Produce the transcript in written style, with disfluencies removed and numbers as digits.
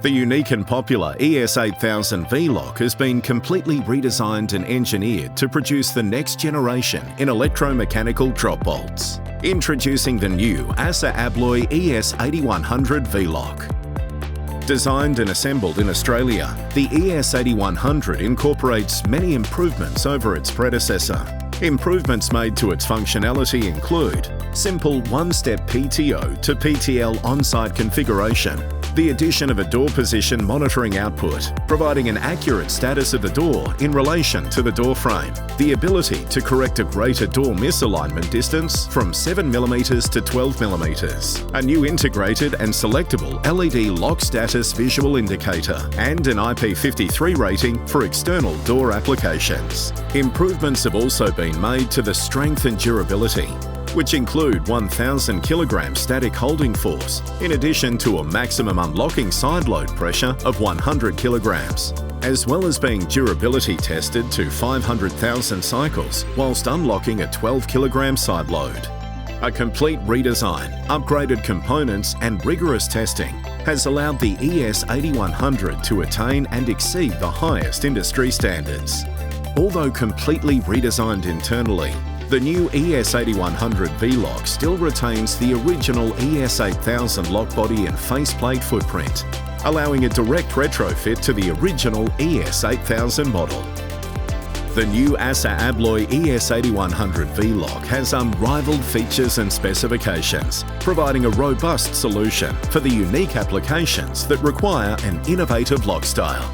The unique and popular ES8000 V-Lock has been completely redesigned and engineered to produce the next generation in electromechanical drop bolts. Introducing the new ASSA ABLOY ES8100 V-Lock. Designed and assembled in Australia, the ES8100 incorporates many improvements over its predecessor. Improvements made to its functionality include simple one-step PTO to PTL on-site configuration, the addition of a door position monitoring output, providing an accurate status of the door in relation to the door frame, the ability to correct a greater door misalignment distance from 7mm to 12mm, a new integrated and selectable LED lock status visual indicator, and an IP53 rating for external door applications. Improvements have also been made to the strength and durability, which include 1,000 kg static holding force, in addition to a maximum unlocking side load pressure of 100 kg, as well as being durability tested to 500,000 cycles whilst unlocking a 12 kg side load. A complete redesign, upgraded components and rigorous testing has allowed the ES8100 to attain and exceed the highest industry standards. Although completely redesigned internally, the new ES8100 V-Lock still retains the original ES8000 lock body and faceplate footprint, allowing a direct retrofit to the original ES8000 model. The new ASSA ABLOY ES8100 V-Lock has unrivaled features and specifications, providing a robust solution for the unique applications that require an innovative lock style.